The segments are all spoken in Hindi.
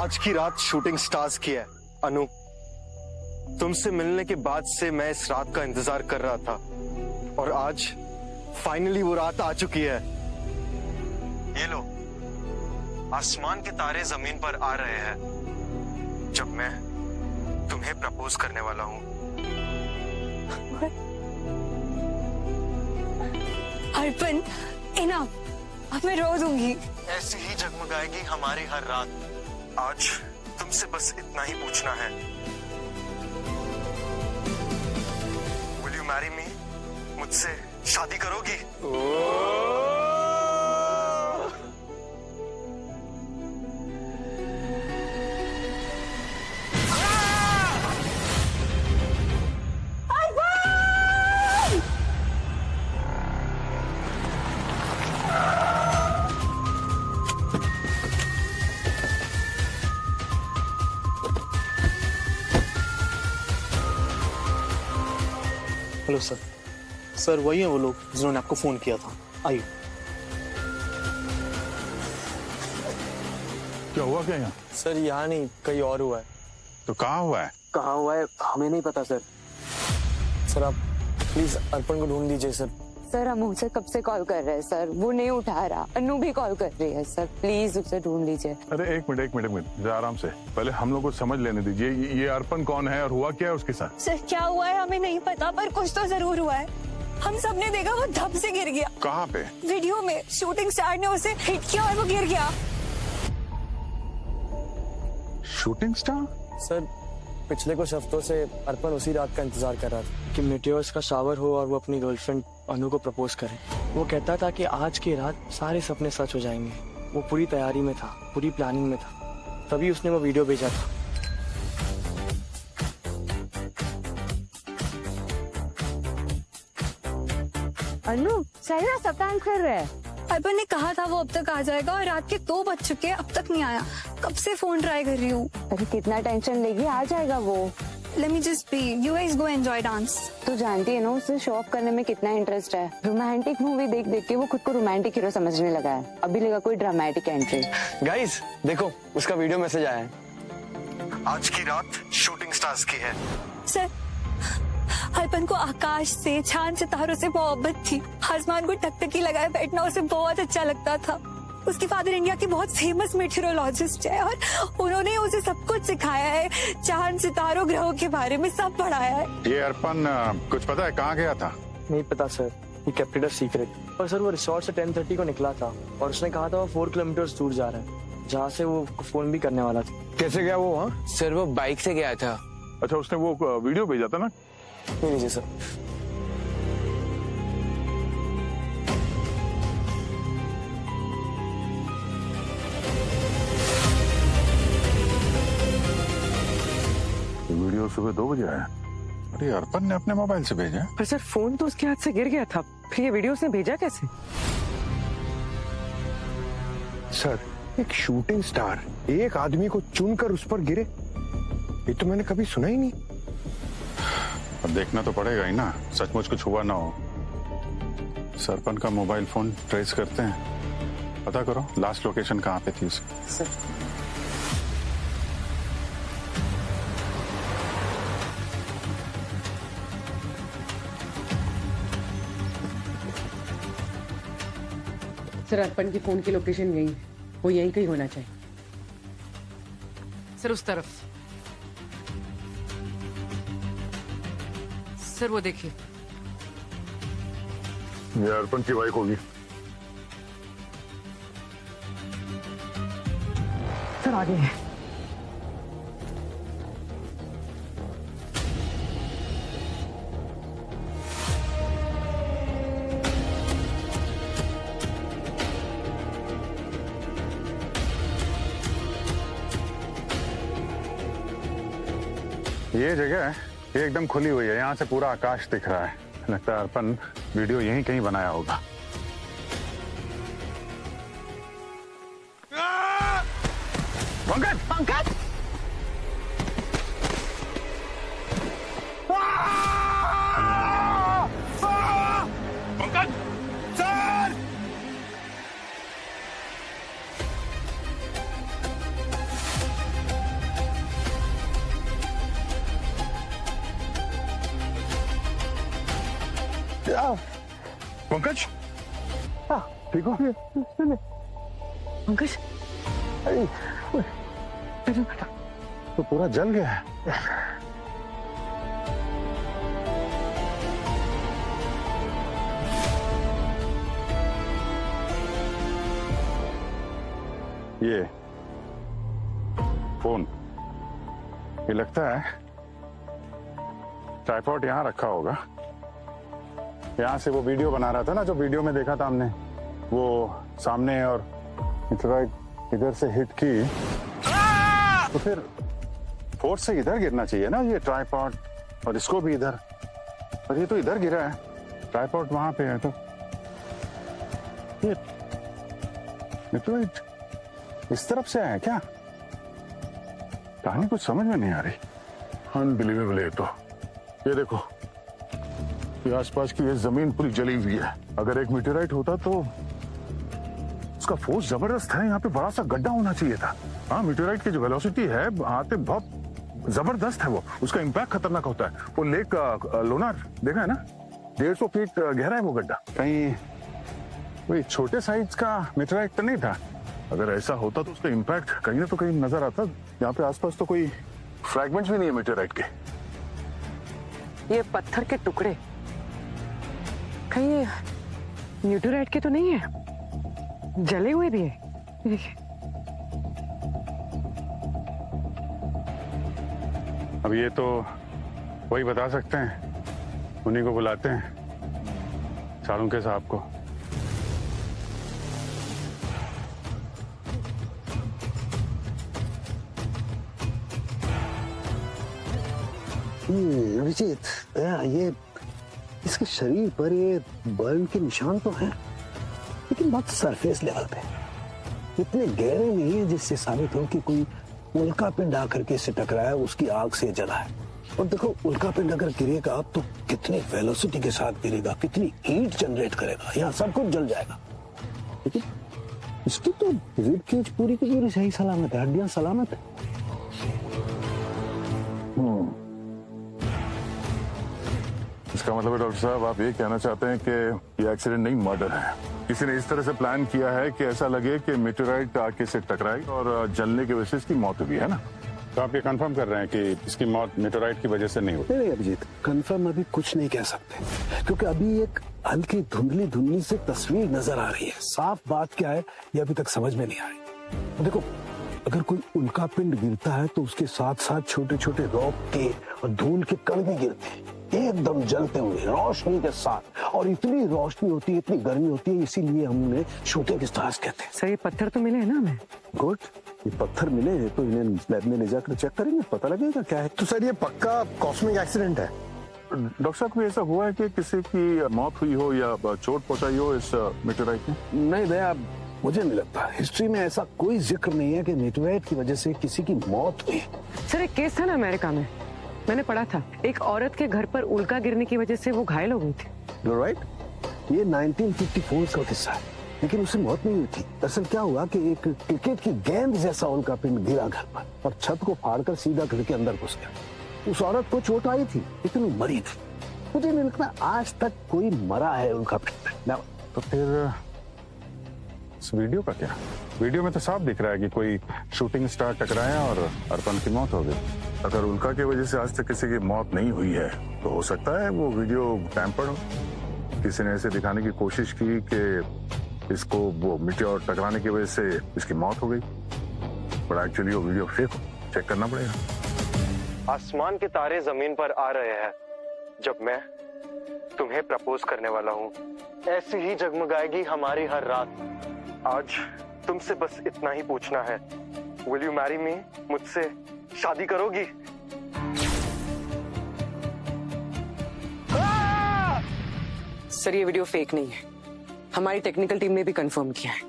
आज की रात शूटिंग स्टार्स की है। अनु, तुमसे मिलने के बाद से मैं इस रात का इंतजार कर रहा था और आज फाइनली वो रात आ चुकी है। ये लो, आसमान के तारे जमीन पर आ रहे हैं जब मैं तुम्हें प्रपोज करने वाला हूं। अर्पण, इनफ, अब मैं रो दूंगी। ऐसी ही जगमगाएगी हमारी हर रात। आज तुमसे बस इतना ही पूछना है, विल यू मैरी मी? मुझसे शादी करोगी? Hello sir. सर वही है वो लोग जिन्होंने आपको फोन किया था। आइए। क्या हुआ क्या यहाँ? सर यहाँ नहीं, कहीं और हुआ है। तो कहाँ हुआ है? कहाँ हुआ है हमें नहीं पता सर। सर आप प्लीज अर्पण को ढूंढ लीजिए सर। सर हम उसे कब से कॉल कर रहे हैं सर, वो नहीं उठा रहा। अनु भी कॉल कर रही है सर, प्लीज उसे ढूंढ लीजिए। अरे एक मिनट जरा आराम से, पहले हम लोग को समझ लेने दीजिए। ये अर्पण कौन है और हुआ क्या है उसके साथ? सर क्या हुआ है हमें नहीं पता, पर कुछ तो जरूर हुआ है। हम सबने देखा वो धप से गिर गया। कहाँ पे? वीडियो में शूटिंग स्टार ने उसे हिट किया और वो गिर गया। Shooting star? सर पिछले कुछ हफ्तों से अर्पण उसी रात का इंतजार कर रहा था कि मेटेओर्स का शावर हो और वो अपनी गर्लफ्रेंड अनु को प्रपोज करे। वो कहता था कि आज की रात सारे सपने सच हो जाएंगे। वो पूरी तैयारी में था, पूरी प्लानिंग में था, तभी उसने वो वीडियो भेजा था। अनु सही ना सब टाइम कर रहे हैं। अर्पण ने कहा था वो अब तक आ जाएगा और रात के 2 बज चुके हैं, अब तक नहीं आया। कब से फोन ट्राई कर रही हूँ। अरे कितना टेंशन लेगी, आ जाएगा वो। Let me just be. You guys go enjoy dance. तो जानती है ना उसे शो ऑफ करने में कितना इंटरेस्ट है। रोमांटिक मूवी देख देख के वो खुद को रोमांटिक हीरो समझने लगा है। अभी लगा कोई ड्रामेटिक एंट्री। गाइस देखो उसका वीडियो मैसेज आया है। आज की रात शूटिंग स्टार्स की है। सर अर्पण को आकाश से, चांद सितारों से मोहब्बत थी। आसमान को टकटकी लगाए बैठना उसे बहुत अच्छा लगता था। उसके फादर इंडिया के बहुत फेमस मेट्रोलॉजिस्ट है और उन्होंने उसे सब कुछ सिखाया है, चांद सितारों ग्रहों के बारे में सब पढ़ाया है। ये अर्पण कुछ पता है कहाँ गया था? नहीं पता सर, ये केप्ट इट अ सीक्रेट। पर सर वो रिसोर्ट से 10:30 को निकला था और उसने कहा था वो 4 किलोमीटर दूर जा रहा है, जहाँ से वो फोन भी करने वाला था। कैसे गया वो वहाँ? सर वो बाइक से गया था। अच्छा उसने वो वीडियो भेजा था ना? नहीं लीजिए सर। वीडियो सुबह 2 बजे आया। अरे अर्पण ने अपने मोबाइल से भेजा? पर सर फोन तो उसके हाथ से गिर गया था, फिर ये वीडियो उसने भेजा कैसे? सर एक शूटिंग स्टार एक आदमी को चुनकर उस पर गिरे, ये तो मैंने कभी सुना ही नहीं। अब देखना तो पड़ेगा ही ना, सचमुच कुछ हुआ ना हो। सरपन का मोबाइल फोन ट्रेस करते हैं, पता करो लास्ट लोकेशन कहाँ पे थी उसकी। सर सर अर्पण की फोन की लोकेशन यही, वो यहीं कहीं होना चाहिए। सर उस तरफ। सर वो देखिए, ये अर्पण की बाइक होगी। सर आगे है। ये जगह है, ये एकदम खुली हुई है, यहाँ से पूरा आकाश दिख रहा है। लगता है अर्पण वीडियो यहीं कहीं बनाया होगा। पंकज! पंकज! पंकज! सर! पंकज ठीक हो? पंकज तो पूरा जल गया है। ये फोन, ये लगता है ट्राइपॉड यहां रखा होगा। यहां से वो वीडियो बना रहा था ना, जो वीडियो में देखा था हमने, वो सामने और इधर से हिट की तो फिर फोर्स से इधर गिरना चाहिए ना ये ट्राइपॉड, और इसको भी इधर, और ये तो इधर गिरा है, ट्राइपॉड वहां पे है। तो ये मित्रराइट इस तरफ से आया क्या? कहानी कुछ समझ में नहीं आ रही। अनबिलीवेबल है। तो ये देखो, ये आसपास की ये जमीन पूरी जली हुई है। अगर एक मीटेराइट होता तो उसका फोर्स जबरदस्त है, यहाँ पे बड़ा सा गड्ढा होना चाहिए था। हाँ, मीटेराइट की जो वेलोसिटी है आते बहुत जबरदस्त है, वो उसका इम्पैक्ट खतरनाक होता है। वो लेक लोनार देखा है ना, 150 फीट गहरा है वो गड्ढा। कहीं वही छोटे साइज का मीटेराइट तो नहीं था। अगर ऐसा होता तो उसका इम्पैक्ट कहीं ना तो कहीं नजर आता। यहाँ पे आसपास तो कोई फ्रैगमेंट्स भी नहीं है मीटेराइट के। ये पत्थर के टुकड़े कहीं ये मीटेराइट के तो नहीं है, जले हुए भी है। देखिए, अब ये तो वही बता सकते हैं, उन्हीं को बुलाते हैं, सालुंके साहब को। अभिजीत, ये इसके शरीर पर ये बर्न के निशान तो हैं, लेकिन बहुत सरफेस लेवल पे, इतने गहरे नहीं है जिससे साबित हो कि कोई उल्का पिंड आकर के इससे टकराया, उसकी आग से जला है। और देखो, उल्का पिंड अगर गिरेगा तो कितनी वेलोसिटी के साथ गिरेगा, कितनी हीट जनरेट करेगा, यहाँ सब कुछ जल जाएगा। लेकिन इसकी तो रिब केज पूरी की पूरी सही सलामत है, हड्डियां सलामत है। इसका मतलब है डॉक्टर साहब, आप ये कहना चाहते हैं कि ये एक्सीडेंट नहीं, मर्डर है। किसी ने इस तरह से प्लान किया है कि ऐसा लगे कि मीटेराइट आके से टकराई और जलने की वजह से इसकी मौत हुई है ना? तो आप ये कंफर्म कर रहे हैं कि इसकी मौत मीटेराइट की वजह से नहीं हुई? नहीं अभिजीत, कंफर्म अभी कुछ नहीं कह सकते, क्योंकि अभी एक हल्की धुंधली धुंधली से तस्वीर नजर आ रही है। साफ बात क्या है ये अभी तक समझ में नहीं आ रही। देखो, अगर कोई उल्का पिंड गिरता है तो उसके साथ साथ छोटे छोटे रॉक के और धूल के कण भी गिरते हैं, एकदम जलते हुए रोशनी के साथ। और इतनी रोशनी होती है, इतनी गर्मी होती है, इसीलिए हमने शूटिंग स्टार्स कहते हैं। सर ये पत्थर तो मिले हैं ना हमें? गुड, ये पत्थर मिले हैं तो इन्हें लैब में ले जाकर चेक करेंगे, पता लगेगा क्या है। तो सर ये पक्का कॉस्मिक एक्सीडेंट है? डॉक्टर साहब, कोई ऐसा हुआ है कि किसी की मौत हुई हो या चोट पहुंचाई हो इस मीटेराइट में? नहीं भैया, मुझे नहीं लगता। हिस्ट्री में ऐसा कोई जिक्र नहीं है कि मीटेराइट की वजह से किसी की मौत हुई। सर एक केस था ना अमेरिका में, मैंने पढ़ा था, एक औरत के घर पर उल्का गिरने की वजह से वो घायल हो गई थी। You're right? ये 1954 का किस्सा है, लेकिन उससे मौत नहीं हुई थी। दरअसल क्या हुआ कि एक क्रिकेट की गेंद जैसा उल्का पिंड गिरा घर पर और छत को फाड़कर सीधा घर के अंदर घुस गया। उस औरत को चोट आई थी, लेकिन वो मरी थी। मुझे नहीं लगता आज तक कोई मरा है उल्का पिंड में। तो फिर इस वीडियो का क्या? वीडियो में तो साफ दिख रहा है कि कोई शूटिंग स्टार टकराया और अर्पण की मौत हो गई। अगर उल्का की वजह से आज तक किसी की मौत नहीं हुई है तो हो सकता है वो वीडियो टैंपर्ड हो, किसी ने ऐसे दिखाने की कोशिश की कि इसको वो मीटियोर टकराने की वजह से इसकी मौत हो गई, पर एक्चुअली वो वीडियो फेक हो। चेक करना पड़ेगा। आसमान के तारे जमीन पर आ रहे हैं जब मैं तुम्हें प्रपोज करने वाला हूँ। ऐसी ही जगमगाएगी हमारी हर रात। आज तुमसे बस इतना ही पूछना है, विल यू मैरी मी? मुझसे शादी करोगी? सर ये वीडियो फेक नहीं है, हमारी टेक्निकल टीम ने भी कंफर्म किया है।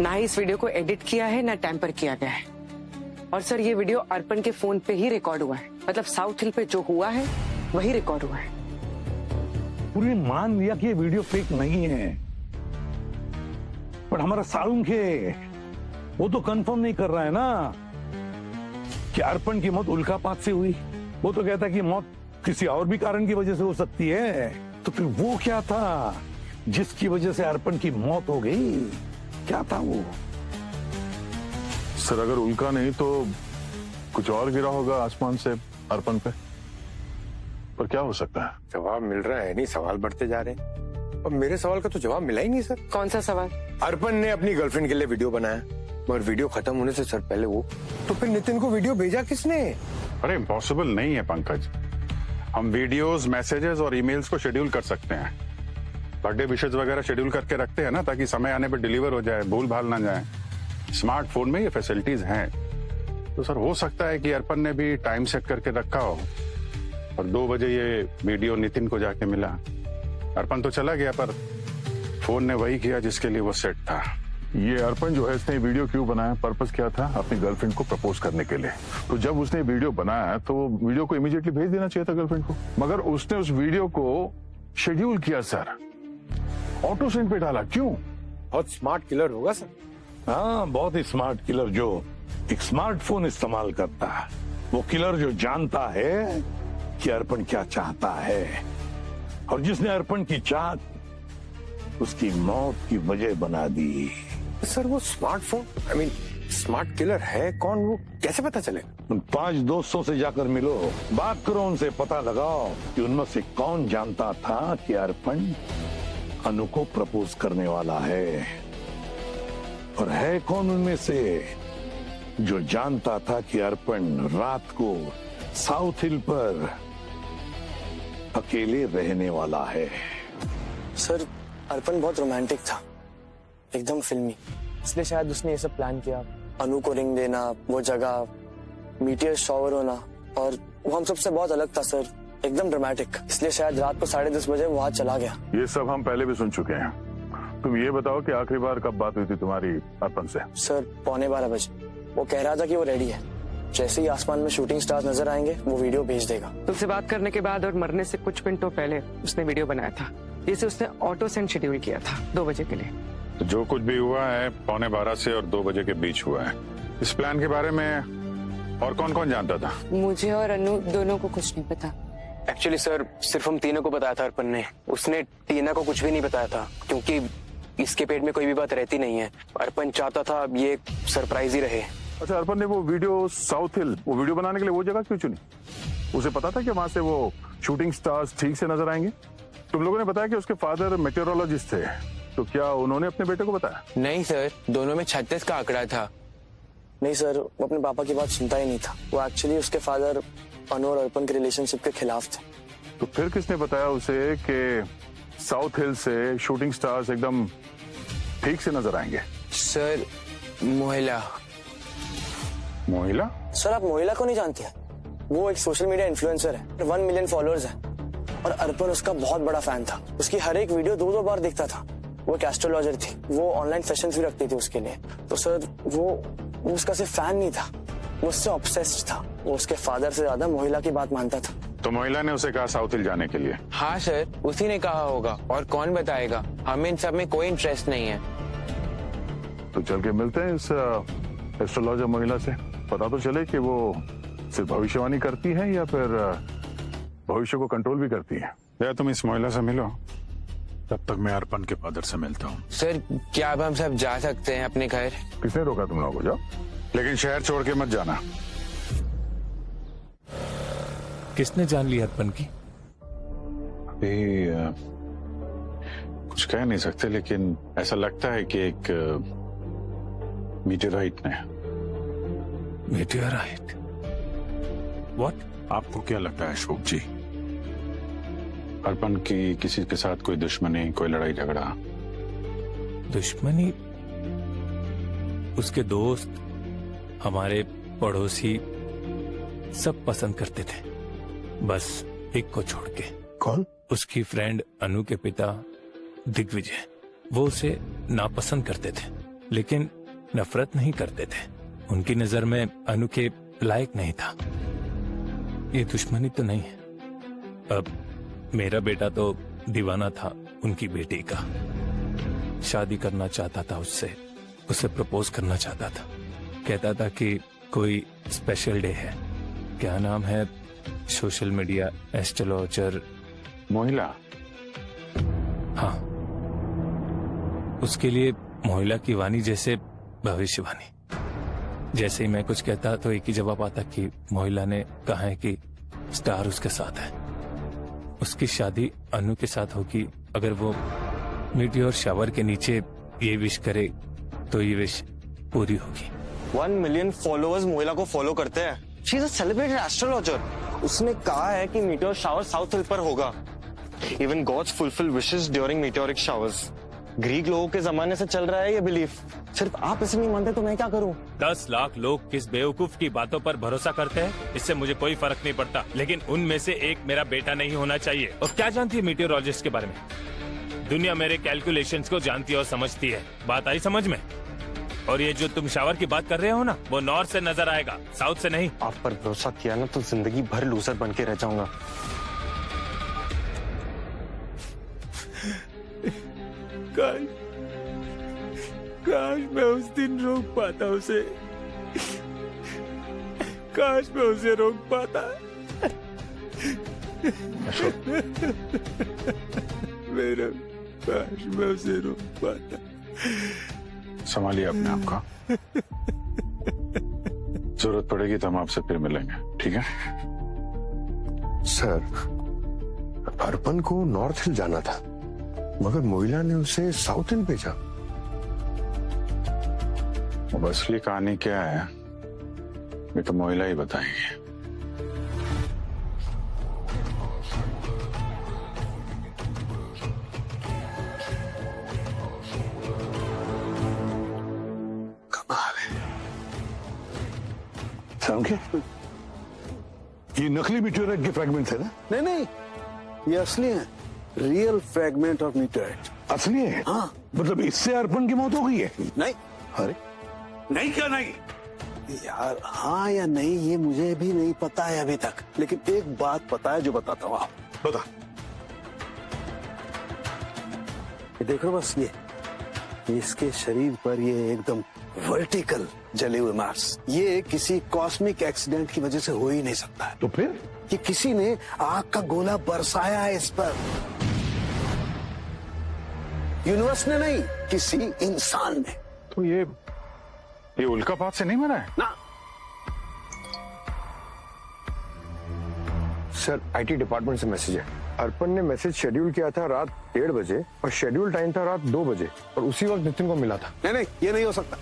ना ही इस वीडियो को एडिट किया है, ना टैंपर किया गया है। और सर ये वीडियो अर्पण के फोन पे ही रिकॉर्ड हुआ है, मतलब साउथ हिल पे जो हुआ है वही रिकॉर्ड हुआ है। पूरी मान लिया कि ये वीडियो फेक नहीं है, पर हमारा सालुंखे वो तो कंफर्म नहीं कर रहा है ना कि अर्पण की मौत उल्कापात से हुई। वो तो कहता है कि मौत किसी और भी कारण की वजह से हो सकती है। तो फिर वो क्या था जिसकी वजह से अर्पण की मौत हो गई? क्या था वो? सर अगर उल्का नहीं तो कुछ और गिरा होगा आसमान से अर्पण पे, पर क्या हो सकता है? जवाब मिल रहा है नहीं, सवाल बढ़ते जा रहे हैं। और मेरे सवाल का तो जवाब मिला ही नहीं सर। कौन सा सवाल? अर्पण ने अपनी गर्लफ्रेंड के लिए वीडियो बनाया, मगर वीडियो खत्म होने से सर पहले वो, तो फिर नितिन को वीडियो भेजा किसने? अरे इम्पॉसिबल नहीं है पंकज, हम वीडियोस, मैसेजेस और ईमेल्स को शेड्यूल कर सकते हैं। बर्थडे विशेष वगैरह शेड्यूल करके रखते हैं ना, ताकि समय आने पर डिलीवर हो जाए, भूल भाल ना जाए। स्मार्टफोन में ये फैसिलिटीज हैं, तो सर हो सकता है कि अर्पण ने भी टाइम सेट करके रखा हो और 2 बजे ये वीडियो नितिन को जाके मिला। अर्पण तो चला गया पर फोन ने वही किया जिसके लिए वो सेट था। ये अर्पण जो है इसने वीडियो क्यों बनाया, पर्पस क्या था? अपनी गर्लफ्रेंड को प्रपोज करने के लिए। तो जब उसने वीडियो बनाया तो वीडियो को इमीडिएटली भेज देना चाहिए था गर्लफ्रेंड को, मगर उसने उस वीडियो को शेड्यूल किया सर, ऑटो सेंड पे डाला। क्यों? बहुत स्मार्ट किलर होगा सर। हाँ, बहुत ही स्मार्ट किलर जो एक स्मार्टफोन इस्तेमाल करता है। वो किलर जो जानता है कि अर्पण क्या चाहता है, और जिसने अर्पण की चाहत उसकी मौत की वजह बना दी। सर वो smartphone, I mean smart killer है कौन, वो कैसे पता चलेगा? उन 5 दोस्तों से जाकर मिलो, बात करो उनसे, पता लगाओ कि उनमें से कौन जानता था कि अर्पण अनु को प्रपोज करने वाला है, और है कौन उनमें से जो जानता था कि अर्पण रात को साउथ हिल पर अकेले रहने वाला है। सर अर्पण बहुत रोमांटिक था, एकदम फिल्मी, इसलिए शायद उसने ये सब प्लान किया। अनु को रिंग देना, वो जगह, मीटियर शॉवर होना, और वो हम सबसे बहुत अलग था सर, एकदम ड्रामेटिक, इसलिए शायद रात को 10:30 बजे वो वहां चला गया। ये सब हम पहले भी सुन चुके हैं। तुम ये बताओ कि आखिरी बार कब बात हुई थी तुम्हारी अर्पण से? सर 11:15 बजे। वो कह रहा था कि वो रेडी है, जैसे ही आसमान में शूटिंग स्टार्स नजर आएंगे वो वीडियो भेज देगा। तुमसे बात करने के बाद और मरने से कुछ मिनटों पहले उसने वीडियो बनाया था, जिसे उसने ऑटो सेंड शेड्यूल किया था 2 बजे के लिए। तो जो कुछ भी हुआ है 11:15 से और 2 बजे के बीच हुआ है। इस प्लान के बारे में और कौन कौन जानता था? मुझे और अनु दोनों को कुछ नहीं पता। एक्चुअली सर सिर्फ हम तीनों को बताया था अर्पण ने, उसने टीना को कुछ भी नहीं बताया था, क्योंकि इसके पेट में कोई भी बात रहती नहीं है। अर्पण चाहता था ये एक सरप्राइज ही रहे। अच्छा, अर्पण ने वो वीडियो साउथ हिल, वो वीडियो बनाने के लिए वो जगह क्यों चुनी? उसे पता था कि वहां से वो शूटिंग स्टार्स ठीक से नजर आएंगे? तुम लोगों ने बताया कि उसके फादर मेटेरोलॉजिस्ट थे, तो क्या उन्होंने अपने बेटे को बताया? नहीं सर, दोनों में 36 का आंकड़ा था। नहीं सर, वो अपने पापा की बात सुनता ही नहीं था। वो एक्चुअली उसके फादर अनु और अर्पण के रिलेशनशिप के खिलाफ थे। तो फिर किसने बताया उसे कि साउथ हिल से शूटिंग स्टार्स एकदम ठीक से नजर आएंगे? सर मोहिला। मोहिला? सर आप मोहिला को नहीं जानते हैं? वो एक सोशल मीडिया इन्फ्लुएंसर है, 1 मिलियन फॉलोअर्स है, और अर्पण उसका बहुत बड़ा फैन था। उसकी हर एक वीडियो 2-2 बार देखता था। वो एक एस्ट्रोलॉजर थी, वो ऑनलाइन सेशंस भी रखती थी उसके लिए। तो सर वो उसका सिर्फ फैन नहीं था, वो उससे ऑब्सेस्ड था। वो उसके फादर से ज्यादा मोहिला की बात मानता था। तो मोहिला ने उसे कहा साउथ हिल जाने के लिए? हाँ सर, उसी ने कहा होगा, और कौन बताएगा? हमें इन सब में कोई इंटरेस्ट नहीं है। तो चल के मिलते हैं इस एस्ट्रोलॉजर महिला से, पता तो चले कि वो सिर्फ भविष्यवाणी करती है या फिर भविष्य को कंट्रोल भी करती है। या तुम इस महिला से मिलो, तब तक मैं अर्पण के फादर से मिलता हूँ। सर क्या अब हम सब जा सकते हैं अपने घर? किसने रोका तुम लोगों को? जाओ, लेकिन शहर छोड़ के मत जाना। किसने जान ली अर्पण की? अभी कुछ कह नहीं सकते, लेकिन ऐसा लगता है कि एक मीटेराइट ने। मीटेराइट? व्हाट? आपको क्या लगता है अशोक जी? अर्पण की किसी के साथ कोई दुश्मनी, कोई लड़ाई झगड़ा? दुश्मनी? उसके दोस्त, हमारे पड़ोसी सब पसंद करते थे, बस एक को छोड़ के। कौन? उसकी फ्रेंड अनु के पिता दिग्विजय। वो उसे नापसंद करते थे, लेकिन नफरत नहीं करते थे। उनकी नजर में अनु के लायक नहीं था। ये दुश्मनी तो नहीं है। अब मेरा बेटा तो दीवाना था उनकी बेटी का, शादी करना चाहता था उससे, उसे प्रपोज करना चाहता था। कहता था कि कोई स्पेशल डे है, क्या नाम है, सोशल मीडिया एस्ट्रोलॉजर। मोहिला? उसके लिए मोहिला की वाणी जैसे भविष्यवाणी। जैसे ही मैं कुछ कहता तो एक ही जवाब आता कि मोहिला ने कहा है कि स्टार उसके साथ है। उसकी शादी अनु के साथ होगी। अगर वो मीटियोर शावर के नीचे ये विश करे तो ये विश पूरी होगी। 1 मिलियन फॉलोअर्स मोहिला को फॉलो करते हैं। She is a celebrated astrologer. उसने कहा है कि मीटियोर शावर साउथ हिल पर होगा। Even gods fulfil wishes during meteoric showers. Greek लोगों के जमाने से चल रहा है ये बिलीफ। सिर्फ आप इसे नहीं मानते तो मैं क्या करूं? 10 लाख लोग किस बेवकूफ की बातों पर भरोसा करते हैं इससे मुझे कोई फर्क नहीं पड़ता, लेकिन उनमें से एक मेरा बेटा नहीं होना चाहिए। और क्या जानती है मीटियोरोलॉजिस्ट के बारे में? दुनिया मेरे कैलकुलेशंस को जानती और समझती है। बात आई समझ में? और ये जो तुम शावर की बात कर रहे हो ना, वो नॉर्थ से नजर आएगा, साउथ से नहीं। आप पर भरोसा किया ना तो जिंदगी भर लूजर बन के रह जाऊंगा। काश मैं उस दिन रोक पाता उसे। काश मैं उसे रोक पाता। मेरा काश मैं उसे रोक पाता। संभालिए अपने आप का। जरूरत पड़ेगी तो हम आपसे फिर मिलेंगे, ठीक है? सर, अर्पण को नॉर्थ हिल जाना था मगर मोहिला ने उसे साउथ हिल भेजा। अब असली कहानी क्या है ये तो मोहिला ही बताएंगे। कमाल है। समझे? ये नकली मीटियोराइट के फ्रैगमेंट्स है ना? नहीं नहीं, ये असली है। Real fragment of meteorite. असली है? हाँ। मतलब इससे अर्पण की मौत हो गई है? नहीं। अरे नहीं, क्या नहीं? यार हाँ या नहीं ये मुझे भी नहीं पता है अभी तक, लेकिन एक बात पता है जो बताता हूँ। आप बता। ये देखो बस ये इसके शरीर पर ये एकदम वर्टिकल जले हुए मार्क्स। ये किसी कॉस्मिक एक्सीडेंट की वजह से हो ही नहीं सकता है। तो फिर कि किसी ने आग का गोला बरसाया है इस पर। यूनिवर्स ने नहीं, किसी इंसान ने। तो ये उल्कापात से नहीं मरा है ना। सर, आईटी डिपार्टमेंट से मैसेज है। अर्पण ने मैसेज शेड्यूल किया था रात 1:30 बजे और शेड्यूल टाइम था रात 2 बजे और उसी वक्त नितिन को मिला था। नहीं नहीं, ये नहीं हो सकता।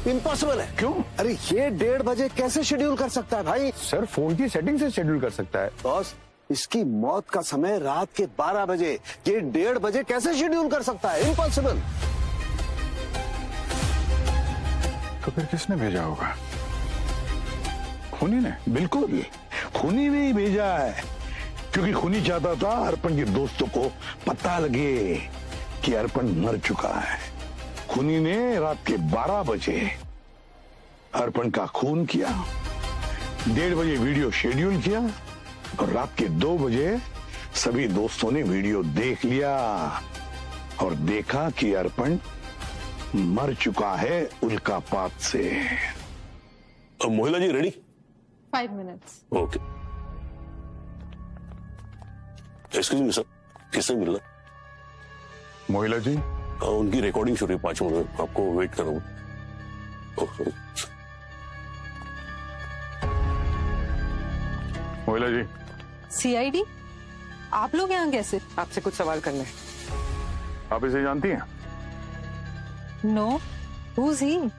इम्पॉसिबल है। क्यों? अरे ये 1:30 बजे कैसे शेड्यूल कर सकता है भाई? सर, फोन की सेटिंग से शेड्यूल कर सकता है। बॉस, इसकी मौत का समय रात के 12 बजे, ये 1:30 बजे कैसे शेड्यूल कर सकता है? इम्पॉसिबल। तो फिर किसने भेजा होगा? खूनी ने? बिल्कुल, खूनी ने ही भेजा है, क्योंकि खूनी चाहता था अर्पण के दोस्तों को पता लगे कि अर्पण मर चुका है। खूनी ने रात के 12 बजे अर्पण का खून किया, 1:30 बजे वीडियो शेड्यूल किया और रात के 2 बजे सभी दोस्तों ने वीडियो देख लिया और देखा कि अर्पण मर चुका है उल्कापात से। Mohila ji ready? 5 minutes. Okay. Excuse me sir, किससे मिलना? मोहिला जी? उनकी रिकॉर्डिंग शुरू है 5 मिनट, आपको वेट करूंगा। मोहिला जी? सीआईडी? आप लोग यहाँ कैसे? आपसे कुछ सवाल करना है। आप इसे जानती हैं? No, who's he?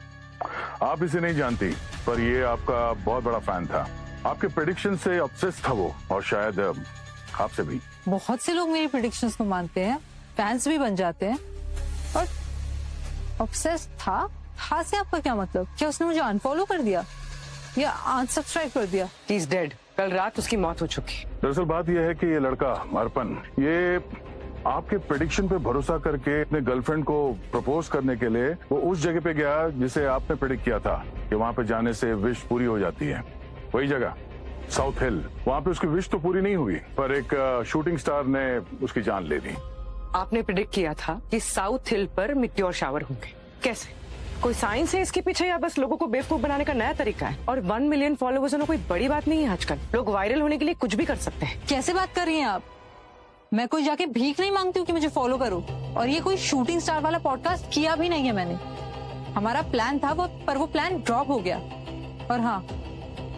आप इसे नहीं जानती, पर ये आपका बहुत बड़ा फैन था। आपके प्रेडिक्शन से ऑब्सेस्ड था वो, और शायद आपसे भी। बहुत से लोग मेरी प्रेडिक्शंस को मानते हैं, फैंस भी बन जाते हैं, और ऑब्सेस्ड था से आपका क्या मतलब? क्या उसने मुझे अनफॉलो कर दिया या अनसब्सक्राइब कर दिया? He is dead. कल रात उसकी मौत हो चुकी। दरअसल बात यह है कि ये लड़का अर्पण, ये आपके प्रेडिक्शन पे भरोसा करके अपने गर्लफ्रेंड को प्रपोज करने के लिए वो उस जगह पे गया जिसे आपने प्रेडिक्ट किया था कि वहां पे जाने से विश पूरी हो जाती है। वही जगह, साउथ हिल। वहां पे उसकी विश तो पूरी नहीं हुई, पर एक शूटिंग स्टार ने उसकी जान ले ली। आपने प्रेडिक्ट किया था कि साउथ हिल पर मिट्योर शावर होंगे। कैसे? कोई साइंस है इसके पीछे या बस लोगों को बेवकूफ बनाने का नया तरीका है? और 1 मिलियन फॉलोवर्स होना कोई बड़ी बात नहीं है आजकल। लोग वायरल होने के लिए कुछ भी कर सकते हैं। कैसे बात कर रही हैं आप? मैं कोई जाके भीख नहीं मांगती हूँ कि मुझे फॉलो करो, और ये कोई शूटिंग स्टार वाला पॉडकास्ट किया भी नहीं है मैंने। हमारा प्लान था पर वो प्लान ड्रॉप हो गया। और हाँ,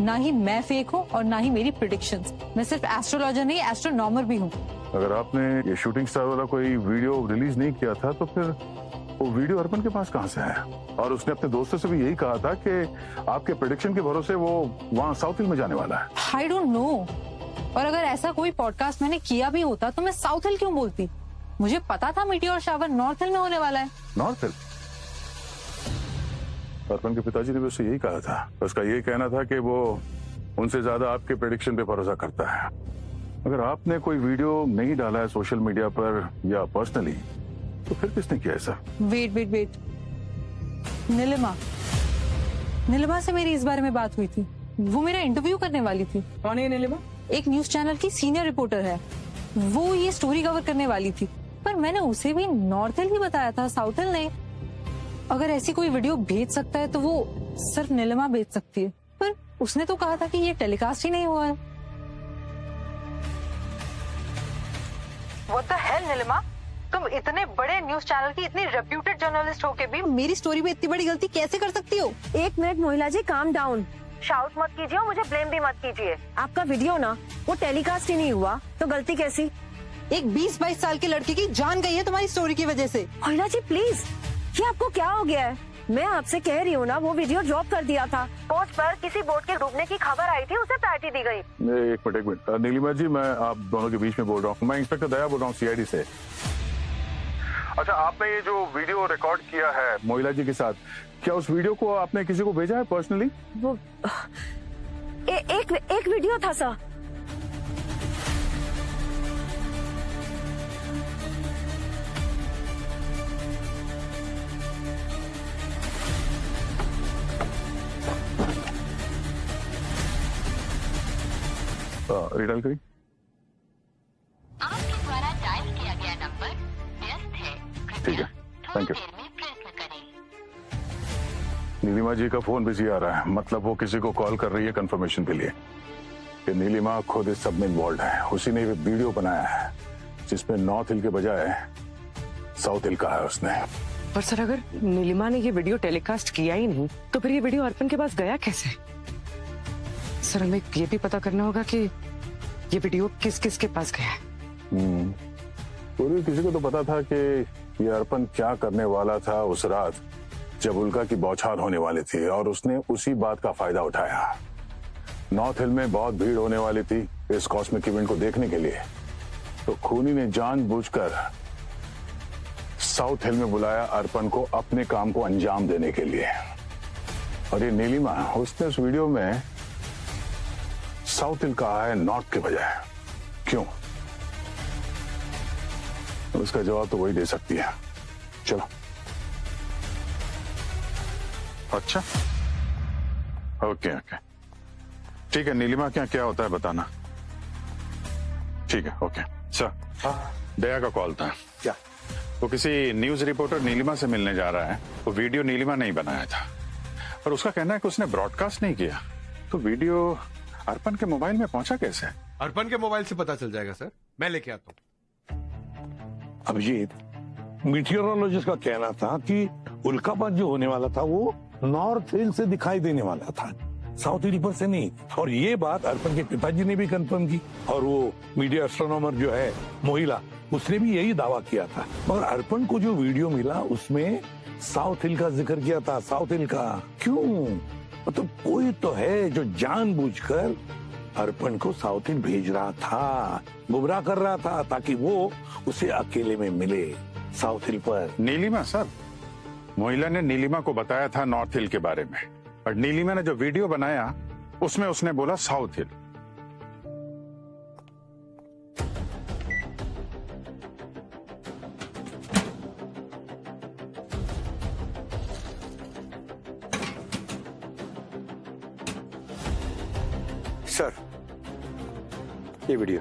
ना ही मैं फेक हूँ और ना ही मेरी प्रिडिक्शंस। मैं सिर्फ एस्ट्रोलॉजर नहीं, एस्ट्रोनॉमर भी हूँ। अगर आपने ये शूटिंग स्टार वाला कोई वीडियो रिलीज नहीं किया था तो फिर वो वीडियो अर्पण के पास कहाँ से आया? और उसने अपने दोस्तों से भी यही कहा था कि आपके प्रेडिक्शन के भरोसे वो वहाँ साउथ हिल में जाने वाला है। I don't know. और अगर ऐसा कोई पॉडकास्ट मैंने किया भी होता तो मैं साउथ हिल क्यों बोलती? मुझे पता था मीटियोर शावर नॉर्थ हिल में होने वाला है। नॉर्थ हिल? अर्पण के पिताजी ने भी उससे यही कहा था। उसका यही कहना था कि वो उनसे ज्यादा आपके प्रेडिक्शन पे भरोसा करता है। अगर आपने कोई वीडियो नहीं डाला है सोशल मीडिया पर या पर्सनली, तो फिर किसने किया ऐसा? वेट। नीलिमा से मेरी इस बारे में बात हुई थी। वो मेरा इंटरव्यू करने वाली थी। कौन है नीलिमा? एक न्यूज चैनल की सीनियर रिपोर्टर है। वो ये स्टोरी कवर करने वाली थी, पर मैंने उसे भी नॉर्थ हिल ही बताया था, साउथ हिल नहीं। अगर ऐसी कोई वीडियो भेज सकता है तो वो सिर्फ नीलिमा भेज सकती है, पर उसने तो कहा था कि ये टेलीकास्ट ही नहीं हुआ है। What the hell, Nilima? तुम इतने बड़े न्यूज चैनल की इतनी रेप्यूटेड जर्नलिस्ट होके भी मेरी स्टोरी में इतनी बड़ी गलती कैसे कर सकती हो? 1 मिनट मोहिला जी, काम डाउन। शाउट मत कीजिए और मुझे ब्लेम भी मत कीजिए। आपका वीडियो ना वो टेलीकास्ट ही नहीं हुआ तो गलती कैसी? एक 20-22 साल के लड़के की जान गई है तुम्हारी स्टोरी की वजह से। मोहिला जी प्लीज, ये आपको क्या हो गया है? मैं आपसे कह रही हूँ ना, वो वीडियो ड्रॉप कर दिया था। पोस्ट पर किसी बोट के डूबने की खबर आई थी, उसे प्रायोरिटी दी गई। एक मिनट नीलिमा जी, मैं आप दोनों के बीच में बोल रहा हूँ। मैं इंस्पेक्टर दया बोल रहा हूँ, सीआईडी से। अच्छा, आपने ये जो वीडियो रिकॉर्ड किया है मोहिला जी के साथ, क्या उस वीडियो को आपने किसी को भेजा है पर्सनली? वो एक वीडियो था सर। रिडायल करी। आपके द्वारा डायल किया गया नंबर व्यस्त है। ठीक है, थैंक यू। देर में प्रयत्न करें। नीलिमा जी का फोन बिजी आ रहा है, मतलब वो किसी को कॉल कर रही है कंफर्मेशन के लिए कि नीलिमा खुद इस सब में इन्वॉल्व है। उसी ने वीडियो बनाया है जिसमें नॉर्थ हिल के बजाय साउथ हिल कहा है उसने। पर सर, अगर नीलिमा ने ये वीडियो टेलीकास्ट किया ही नहीं तो फिर ये वीडियो अर्पण के पास गया कैसे? सर, हमें ये भी पता करना होगा कि ये वीडियो किस किस के पास गया है। पूरी किसी को तो पता था कि ये अर्पण क्या करने वाला था उस रात जब उल्का की बौछार होने वाली थी, और उसने उसी बात का फायदा उठाया। नॉर्थ हिल में बहुत भीड़ होने वाली थी इस कॉस्मिक इवेंट को देखने के लिए, तो खूनी ने जानबूझकर साउथ हिल में बुलाया अर्पण को अपने काम को अंजाम देने के लिए। और ये नीलिमा, उसने उस वीडियो में साउथ हिल कहा है नॉर्थ के बजाय। क्यों? उसका जवाब तो वही दे सकती है। चलो। अच्छा, ओके, ठीक है। नीलिमा क्या होता है बताना। ठीक है, ओके सर। दया का कॉल था। क्या? वो किसी न्यूज रिपोर्टर नीलिमा से मिलने जा रहा है। वो वीडियो नीलिमा नहीं बनाया था, और उसका कहना है कि उसने ब्रॉडकास्ट नहीं किया। तो वीडियो अर्पण के मोबाइल में पहुंचा कैसे? अर्पण के मोबाइल से पता चल जाएगा सर, मैं लेके आता हूँ। अभिजीत, मीटियोरोलॉजिस्ट का कहना था कि उल्कापात जो होने वाला था वो नॉर्थ हिल से दिखाई देने वाला था, साउथ हिल पर से नहीं। और ये बात अर्पण के पिताजी ने भी कंफर्म की, और वो मीडिया एस्ट्रोनॉमर जो है मोहिला, उसने भी यही दावा किया था। मगर अर्पण को जो वीडियो मिला उसमें साउथ हिल का जिक्र किया था। साउथ हिल का क्यों? मतलब कोई तो है जो जानबूझकर अर्पण को साउथ हिल भेज रहा था, गुमराह कर रहा था, ताकि वो उसे अकेले में मिले साउथ हिल पर। नीलिमा सर, मोहिला ने नीलिमा को बताया था नॉर्थ हिल के बारे में, और नीलिमा ने जो वीडियो बनाया उसमें उसने बोला साउथ हिल। सर, ये वीडियो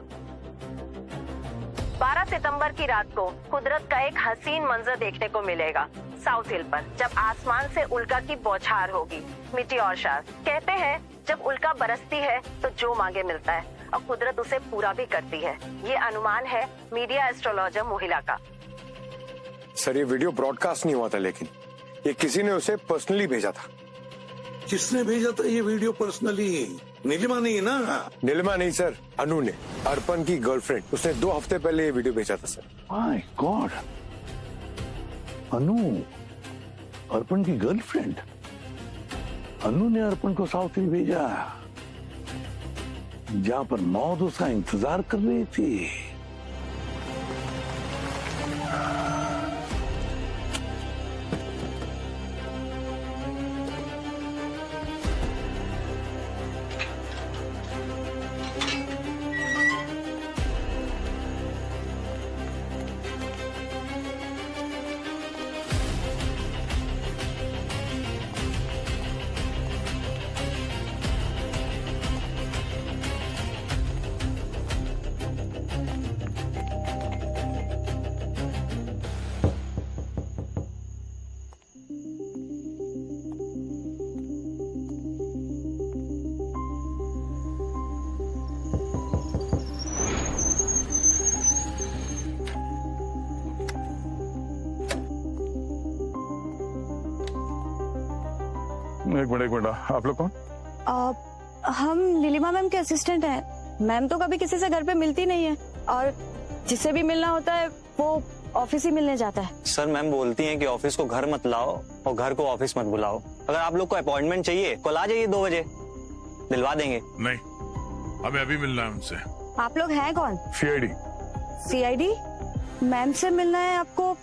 12 सितंबर की रात को कुदरत का एक हसीन मंजर देखने को मिलेगा साउथ हिल पर, जब आसमान से उल्का की बौछार होगी। मीटियोर शावर कहते हैं जब उल्का बरसती है तो जो मांगे मिलता है। और कुदरत उसे पूरा भी करती है। ये अनुमान है मीडिया एस्ट्रोलॉजर मोहिला का। सर ये वीडियो ब्रॉडकास्ट नहीं हुआ था, लेकिन ये किसी ने उसे पर्सनली भेजा था। किसने भेजा था ये वीडियो पर्सनली? नीलिमा नहीं ना? नीलिमा नहीं सर, अनु ने, अर्पण की गर्लफ्रेंड। उसने 2 हफ्ते पहले ये वीडियो भेजा था सर। माय गॉड, अनु अर्पण की गर्लफ्रेंड। अनु ने अर्पण को साउथ हिल भेजा, जहां पर मौत उसका इंतजार कर रही थी। एक मिनट, आप लोग कौन? हम नीलिमा मैम के असिस्टेंट हैं। मैम तो कभी किसी से घर पे मिलती नहीं है, और जिससे भी मिलना होता है वो ऑफिस ही मिलने जाता है। सर मैम बोलती हैं कि ऑफिस को घर मत लाओ और घर को ऑफिस मत बुलाओ। अगर आप लोग को अपॉइंटमेंट चाहिए कल आ जाइए 2 बजे, दिलवा देंगे। नहीं, हमें अभी मिलना है उनसे। आप लोग हैं कौन? सीआईडी। सीआईडी? मैम से मिलना है आपको?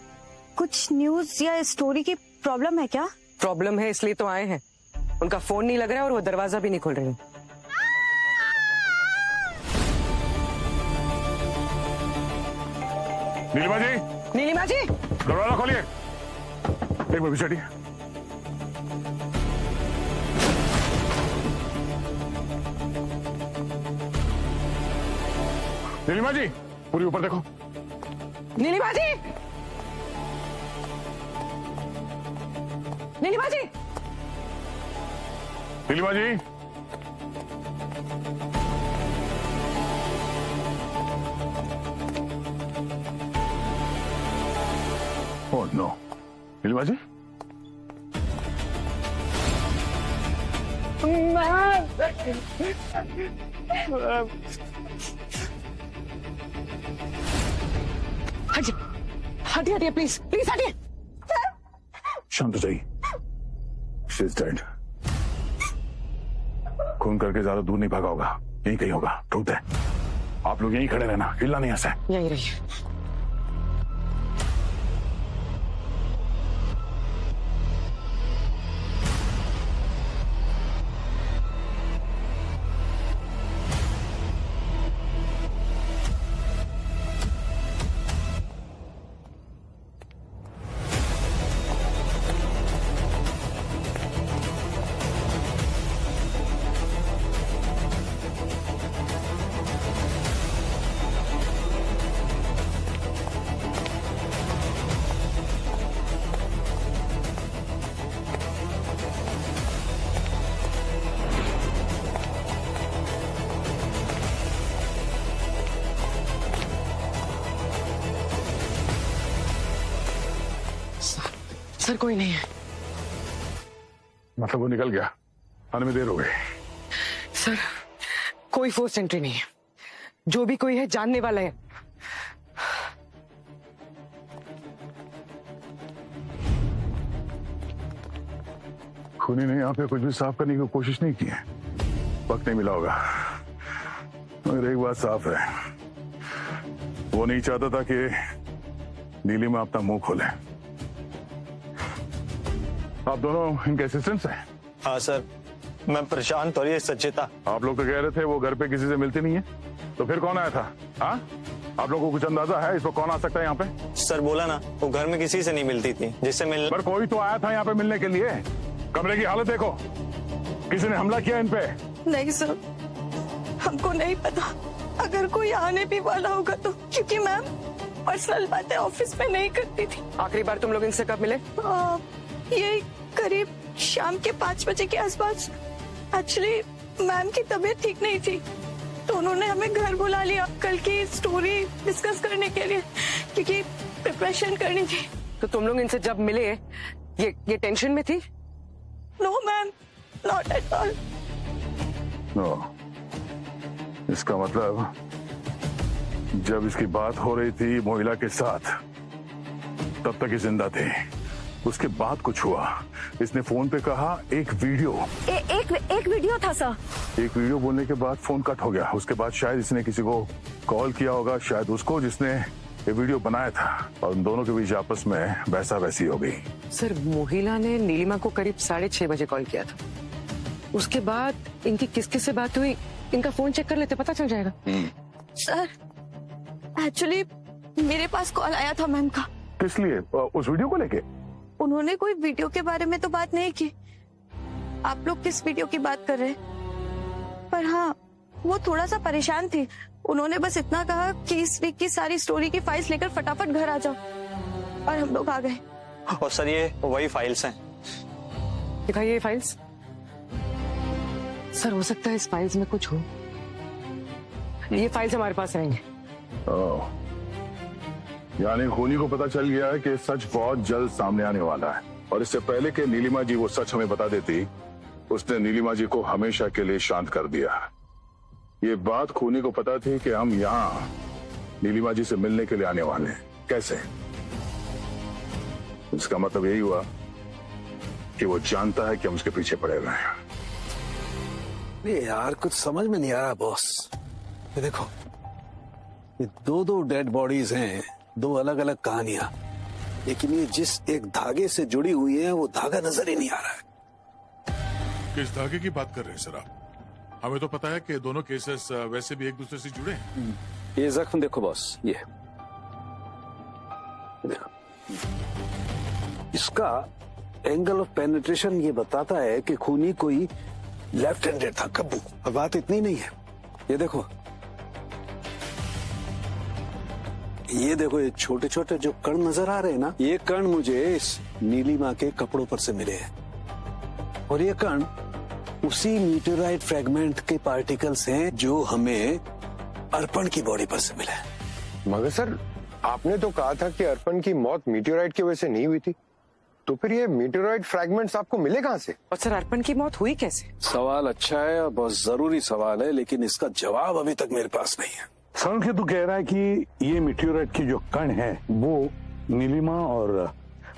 कुछ न्यूज या स्टोरी की प्रॉब्लम है क्या? प्रॉब्लम है इसलिए तो आए हैं। उनका फोन नहीं लग रहा है और वो दरवाजा भी नहीं खोल रहे हैं। नीलिमा जी, नीलिमा जी, दरवाजा खोलिए। एक मिनट पीछे हटिए। नीलिमा जी, पूरी ऊपर देखो। नीलिमा जी, नीलिमा जी, नीलिमा जी, ओह नो, नीलिमा जी, हटिए हटिए हटिए, प्लीज प्लीज हटिए। शांत हो जाइए। She is dead. खून करके ज्यादा दूर नहीं भागा होगा, यहीं कहीं होगा। ठोक है, आप लोग यहीं खड़े रहना, हिलना नहीं ऐसे। यहीं रहिए। सर कोई नहीं है। मतलब वो निकल गया, आने में देर हो गई। सर कोई फोर्स एंट्री नहीं है, जो भी कोई है जानने वाला है। खूनी ने यहाँ पे कुछ भी साफ करने की कोशिश नहीं की है, वक्त नहीं मिला होगा। मगर एक बात साफ है, वो नहीं चाहता था कि नीलिमा अपना मुंह खोले। आप दोनों इनके असिस्टेंट्स हैं? हाँ सर, मैं प्रशांत और ये सचिता। आप लोग तो कह रहे थे वो घर पे किसी से मिलती नहीं है, तो फिर कौन आया था? हाँ, आप लोगों को कुछ अंदाजा है इस पर कौन आ सकता है यहाँ पे? सर बोला ना, वो घर में किसी से नहीं मिलती थी, जिससे मिलने। पर कोई तो आया था यहाँ पे मिलने के लिए। कमरे की हालत देखो, किसी ने हमला किया इन पे? नहीं सर, हमको नहीं पता। अगर कोई आने भी वाला होगा तो, क्योंकि मैम पर्सनल बातें ऑफिस में नहीं करती थी। आखिरी बार तुम लोग इनसे कब मिले? ये करीब शाम के 5 बजे के आसपास। एक्चुअली मैम की तबीयत ठीक नहीं थी, तो उन्होंने हमें घर बुला लिया कल की स्टोरी डिस्कस करने के लिए, क्योंकि प्रिपरेशन करनी थी। तो तुम लोग इनसे जब मिले ये टेंशन में थी? No ma'am, not at all. No, इसका मतलब जब इसकी बात हो रही थी मोहिला के साथ तब तक ये जिंदा थे। उसके बाद कुछ हुआ, इसने फोन पे कहा एक वीडियो एक वीडियो था सर। एक वीडियो बोलने के बाद फोन कट हो गया। उसके बाद शायद इसने किसी को कॉल किया होगा, शायद उसको जिसने ये वीडियो बनाया था, और उन दोनों के बीच आपस में वैसा वैसी हो गई। सर मोहिला ने नीलिमा को करीब 6:30 बजे कॉल किया था। उसके बाद इनकी किस किस से बात हुई, इनका फोन चेक कर लेते, पता चल जाएगा। सर एक्चुअली मेरे पास कॉल आया था मैम का। किस लिए? उस वीडियो को लेके? उन्होंने कोई वीडियो के बारे में तो बात नहीं की। आप लोग किस वीडियो की बात कर रहे हैं? पर हाँ, वो थोड़ा सा परेशान थी। उन्होंने बस इतना कहा कि इस वीक की सारी स्टोरी की फाइल्स लेकर फटाफट घर आ जाओ, और हम लोग आ गए। और सर ये वही फाइल्स हैं। दिखाइए ये फाइल्स। सर हो सकता है इस फाइल्स में कुछ हो। ये फाइल्स हमारे पास रहेंगे। यानी खूनी को पता चल गया है कि सच बहुत जल्द सामने आने वाला है, और इससे पहले कि नीलिमा जी वो सच हमें बता देती, उसने नीलिमा जी को हमेशा के लिए शांत कर दिया। ये बात खूनी को पता थी कि हम यहाँ नीलिमा जी से मिलने के लिए आने वाले हैं। कैसे? इसका मतलब यही हुआ कि वो जानता है कि हम उसके पीछे पड़े हुए हैं। अरे यार कुछ समझ में नहीं आ रहा बॉस। ये देखो, ये दो डेड बॉडीज हैं, दो अलग अलग कहानियां, लेकिन ये जिस एक धागे से जुड़ी हुई है वो धागा नजर ही नहीं आ रहा है। किस धागे की बात कर रहे हैं सर आप? हमें तो पता है कि दोनों केसेस वैसे भी एक दूसरे से जुड़े हैं। ये जख्म देखो बॉस, ये देखो, इसका एंगल ऑफ पेनिट्रेशन ये बताता है कि खूनी कोई लेफ्ट हैंडेड था। कब्बू, अब बात इतनी नहीं है। ये देखो, ये देखो, ये छोटे छोटे जो कण नजर आ रहे हैं ना, ये कण मुझे इस नीलिमा के कपड़ों पर से मिले हैं, और ये कण उसी मीटेराइट फ्रेगमेंट के पार्टिकल्स हैं जो हमें अर्पण की बॉडी पर से मिले हैं। मगर सर आपने तो कहा था कि अर्पण की मौत मीटेराइट की वजह से नहीं हुई थी, तो फिर ये मीटेराइट फ्रैगमेंट्स आपको मिले कहां से? और सर अर्पण की मौत हुई कैसे? सवाल अच्छा है और बहुत जरूरी सवाल है, लेकिन इसका जवाब अभी तक मेरे पास नहीं है। सर के तो कह रहा है कि ये मीटियोराइट की जो कण है वो नीलिमा और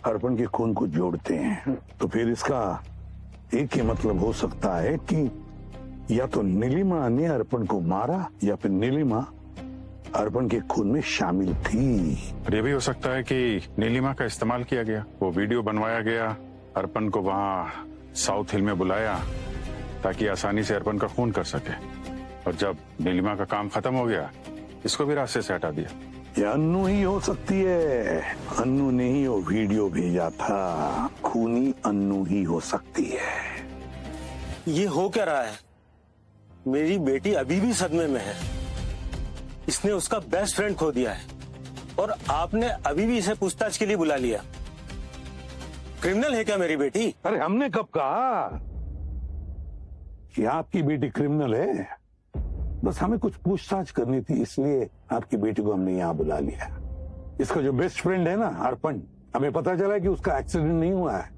अर्पण के खून को जोड़ते हैं, तो फिर इसका एक ही मतलब हो सकता है कि या तो नीलिमा ने अर्पण को मारा या फिर नीलिमा अर्पण के खून में शामिल थी। और ये भी हो सकता है कि नीलिमा का इस्तेमाल किया गया, वो वीडियो बनवाया गया, अर्पण को वहाँ साउथ हिल में बुलाया ताकि आसानी से अर्पण का खून कर सके, और जब नीलिमा का काम खत्म हो गया इसको भी रास्ते से हटा दिया। ये अन्नू ही हो सकती है। अन्नू ने ही वो वीडियो भेजा था। खूनी अन्नू ही हो सकती है। ये हो क्या रहा है? मेरी बेटी अभी भी सदमे में है। इसने उसका बेस्ट फ्रेंड खो दिया है, और आपने अभी भी इसे पूछताछ के लिए बुला लिया। क्रिमिनल है क्या मेरी बेटी? अरे हमने कब कहा कि आपकी बेटी क्रिमिनल है? बस हमें कुछ पूछताछ करनी थी, इसलिए आपकी बेटी को हमने यहाँ बुला लिया। इसका जो बेस्ट फ्रेंड है ना अर्पण, हमें पता चला कि उसका एक्सीडेंट नहीं हुआ है,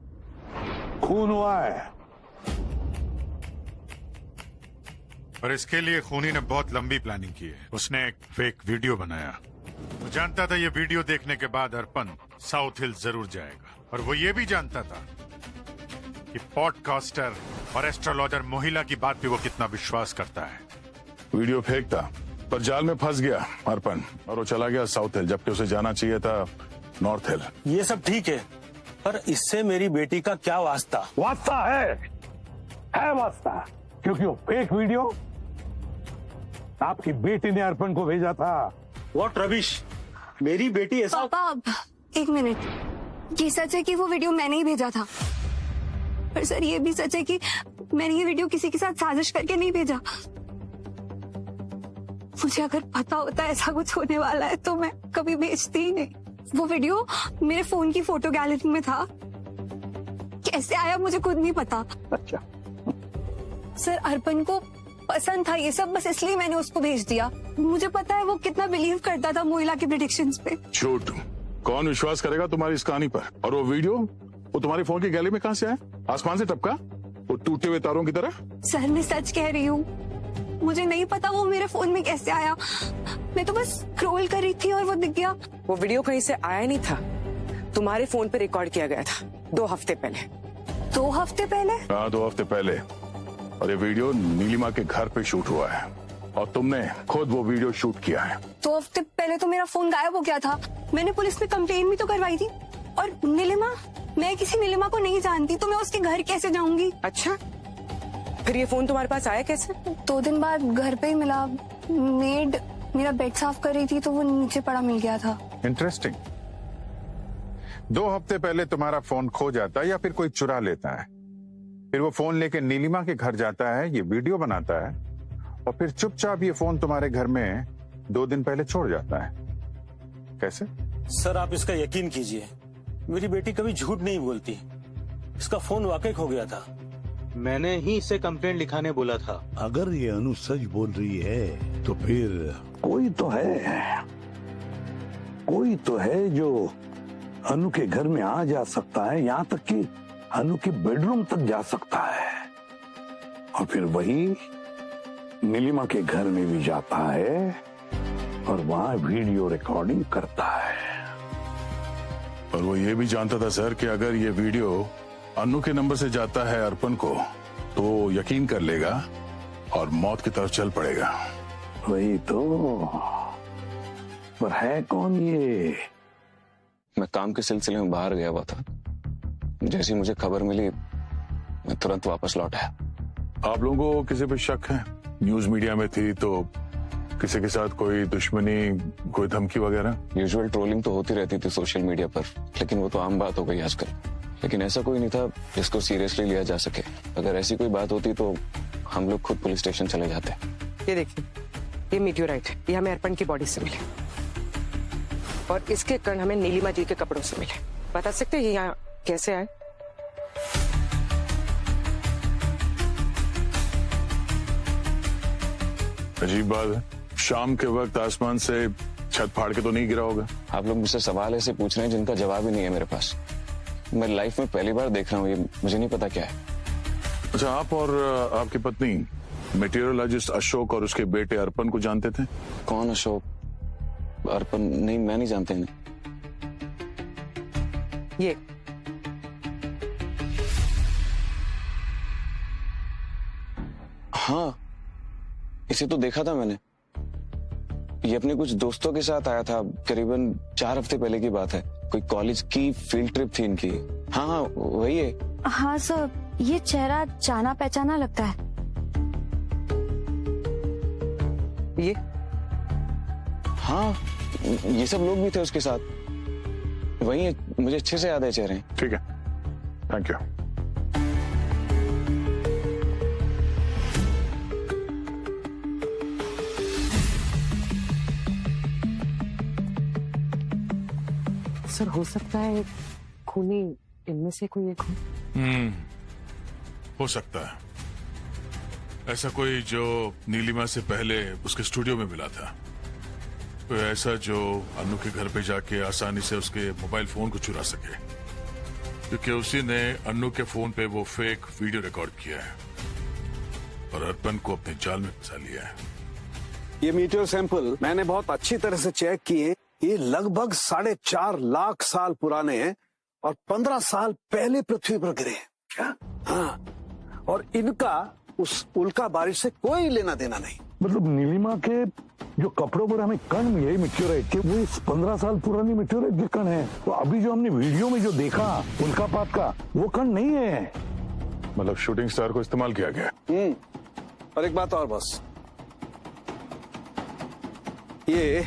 खून हुआ है। और इसके लिए खूनी ने बहुत लंबी प्लानिंग की है। उसने एक फेक वीडियो बनाया। वो जानता था ये वीडियो देखने के बाद अर्पण साउथ हिल जरूर जाएगा, और वो ये भी जानता था कि पॉडकास्टर और एस्ट्रोलॉजर मोहिला की बात पे वो कितना विश्वास करता है। वीडियो फेक था, पर जाल में फंस गया अर्पण, और वो चला गया साउथ हिल, जबकि उसे जाना चाहिए था नॉर्थ हिल। ये सब ठीक है, पर इससे मेरी बेटी का क्या वास्ता? वास्ता है वास्ता, क्योंकि वो फेक वीडियो आपकी बेटी ने अर्पण को भेजा था। What rubbish! मेरी बेटी ऐसा। पापा एक मिनट, ये सच है कि वो वीडियो मैंने ही भेजा था, पर सर ये भी सच है कि मैंने ये वीडियो किसी के साथ साजिश करके नहीं भेजा। मुझे अगर पता होता ऐसा कुछ होने वाला है तो मैं कभी भेजती ही नहीं। वो वीडियो मेरे फोन की फोटो गैलरी में था, कैसे आया मुझे खुद नहीं पता। अच्छा। सर अर्पण को पसंद था ये सब, बस इसलिए मैंने उसको भेज दिया। मुझे पता है वो कितना बिलीव करता था मोहिला की प्रेडिक्शंस पे। झूठ। कौन विश्वास करेगा तुम्हारी इस कहानी पर? और वो वीडियो वो तुम्हारी फोन की गैलरी में कहां से आया? आसमान से टपका वो टूटे हुए तारों की तरह? सर मैं सच कह रही हूँ, मुझे नहीं पता वो मेरे फोन में कैसे आया। मैं तो बस स्क्रॉल कर रही थी और वो दिख गया। वो वीडियो कहीं से आया नहीं था, तुम्हारे फोन पे रिकॉर्ड किया गया था 2 हफ्ते पहले। 2 हफ्ते पहले? हाँ 2 हफ्ते पहले। और ये वीडियो नीलिमा के घर पे शूट हुआ है और तुमने खुद वो वीडियो शूट किया है। 2 हफ्ते पहले तो मेरा फोन गायब हो गया था, मैंने पुलिस में कंप्लेन भी तो करवाई थी। और नीलिमा, मैं किसी नीलिमा को नहीं जानती, तो मैं उसके घर कैसे जाऊंगी? अच्छा, फिर ये फोन तुम्हारे पास आया कैसे? 2 दिन बाद घर पे ही मिला। मेड मेरा बेड साफ कर रही थी तो वो नीचे पड़ा मिल गया था। इंटरेस्टिंग। 2 हफ्ते पहले तुम्हारा फोन खो जाता है या फिर कोई चुरा लेता है, फिर वो फोन लेके नीलिमा के घर जाता है, ये वीडियो बनाता है और फिर चुपचाप ये फोन तुम्हारे घर में 2 दिन पहले छोड़ जाता है। कैसे? सर आप इसका यकीन कीजिए, मेरी बेटी कभी झूठ नहीं बोलती। इसका फोन वाकई खो गया था, मैंने ही इसे कंप्लेंट लिखाने बोला था। अगर ये अनु सच बोल रही है तो फिर कोई तो है जो अनु के घर में आ जा सकता है, यहाँ तक कि अनु के बेडरूम तक जा सकता है और फिर वही नीलिमा के घर में भी जाता है और वहां वीडियो रिकॉर्डिंग करता है। और वो ये भी जानता था सर कि अगर ये वीडियो अनु के नंबर से जाता है अर्पण को तो यकीन कर लेगा और मौत की तरफ चल पड़ेगा। वही तो, पर है कौन ये? मैं काम के सिलसिले में बाहर गया हुआ था, जैसी मुझे खबर मिली मैं तुरंत वापस लौट आया। आप लोगों को किसी पे शक है? न्यूज मीडिया में थी तो किसी के साथ कोई दुश्मनी, कोई धमकी वगैरह? यूजुअल ट्रोलिंग तो होती रहती थी सोशल मीडिया पर, लेकिन वो तो आम बात हो गई आजकल। लेकिन ऐसा कोई नहीं था जिसको सीरियसली लिया जा सके। अगर ऐसी कोई बात होती तो हम लोग खुद पुलिस स्टेशन चले जाते। ये देखिए, ये मीटियोराइट है, ये हमें अर्पण की बॉडी से मिले और इसके कण हमें नीलिमा जी के कपड़ों से मिले। बता सकते हैं ये यहाँ कैसे आए? अजीब बात है, शाम के वक्त आसमान से छत फाड़ के तो नहीं गिरा होगा? आप लोग मुझसे सवाल ऐसे पूछ रहे हैं जिनका जवाब ही नहीं है मेरे पास। मैं लाइफ में पहली बार देख रहा हूँ, ये मुझे नहीं पता क्या है। अच्छा, आप और आपकी पत्नी मेटीरियोलॉजिस्ट अशोक और उसके बेटे अर्पण को जानते थे? कौन अशोक? अर्पण? नहीं, मैं नहीं जानते इन्हें। ये हाँ, इसे तो देखा था मैंने। ये अपने कुछ दोस्तों के साथ आया था, करीबन 4 हफ्ते पहले की बात है। कोई कॉलेज की फील्ड ट्रिप थी इनकी। हाँ हाँ वही है। हाँ सर, ये चेहरा जाना पहचाना लगता है। ये? हाँ, ये सब लोग भी थे उसके साथ। वही है, मुझे अच्छे से याद है चेहरे। ठीक है, थैंक यू। सर हो सकता है खूनी इनमें से कोई एक हो। हो सकता है ऐसा कोई जो नीलिमा से पहले उसके स्टूडियो में मिला था, कोई ऐसा जो अनु के घर पे जाके आसानी से उसके मोबाइल फोन को चुरा सके, क्योंकि उसी ने अनु के फोन पे वो फेक वीडियो रिकॉर्ड किया है और अर्पण को अपने जाल में फंसा लिया है। ये मीटियोर सैंपल मैंने बहुत अच्छी तरह से चेक किए। ये लगभग 4.5 लाख साल पुराने हैं और 15 साल पहले पृथ्वी पर गिरे हैं। क्या? हाँ, और इनका उस उल्का बारिश से कोई लेना देना नहीं। मतलब नीलिमा के जो कपड़ों पर हमें कण मिले मीटियोराइट के, वो इस 15 साल पुरानी मीटियोराइट के कण है। तो अभी जो हमने वीडियो में जो देखा उल्कापात का, वो कण नहीं है। मतलब शूटिंग स्टार को इस्तेमाल किया गया। और एक बात और बस, ये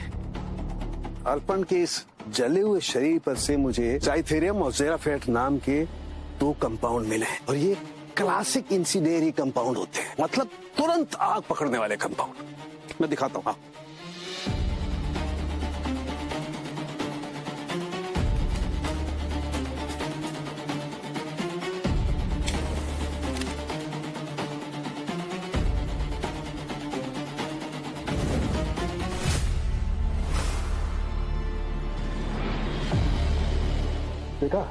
अर्पण के इस जले हुए शरीर पर से मुझे जाइथेरियम और जेराफेट नाम के 2 कंपाउंड मिले हैं और ये क्लासिक इंसिडेरी कंपाउंड होते हैं, मतलब तुरंत आग पकड़ने वाले कंपाउंड। मैं दिखाता हूं। देखा?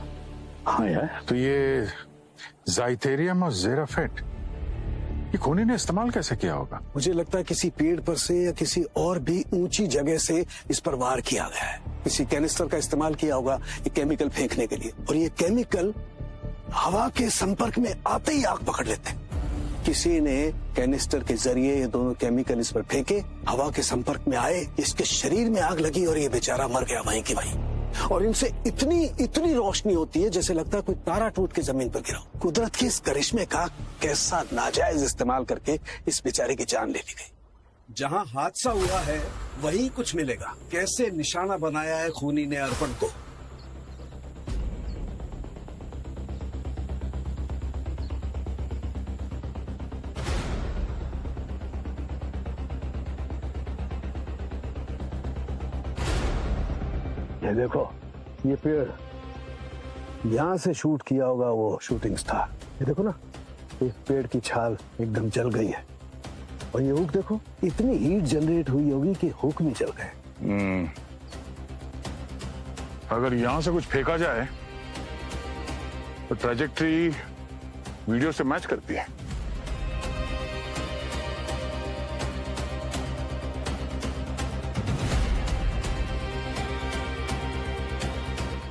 हाँ यार, तो ये ज़ाइथेरियम और ज़ेराफेट ये खूनी ने इस्तेमाल कैसे किया होगा? मुझे लगता है किसी पेड़ पर से या किसी और भी ऊंची जगह से इस पर वार किया गया है। किसी कैनिस्टर का इस्तेमाल किया होगा ये केमिकल फेंकने के लिए, और ये केमिकल हवा के संपर्क में आते ही आग पकड़ लेते हैं। किसी ने कैनिस्टर के जरिए ये दोनों केमिकल इस पर फेंके, हवा के संपर्क में आए, इसके शरीर में आग लगी और ये बेचारा मर गया वहीं की वहीं। और इनसे इतनी रोशनी होती है जैसे लगता है कोई तारा टूट के जमीन पर गिरा। कुदरत के इस करिश्मे का कैसा नाजायज इस्तेमाल करके इस बेचारे की जान ले ली गई। जहां हादसा हुआ है वहीं कुछ मिलेगा। कैसे निशाना बनाया है खूनी ने अर्पण को। ये देखो, ये पेड़ यहां से शूट किया होगा वो शूटिंग स्टार। ये देखो ना, एक पेड़ की छाल एकदम जल गई है, और ये हुक देखो, इतनी हीट जनरेट हुई होगी कि हुक भी जल गए। अगर यहां से कुछ फेंका जाए तो ट्रैजेक्टरी वीडियो से मैच करती है।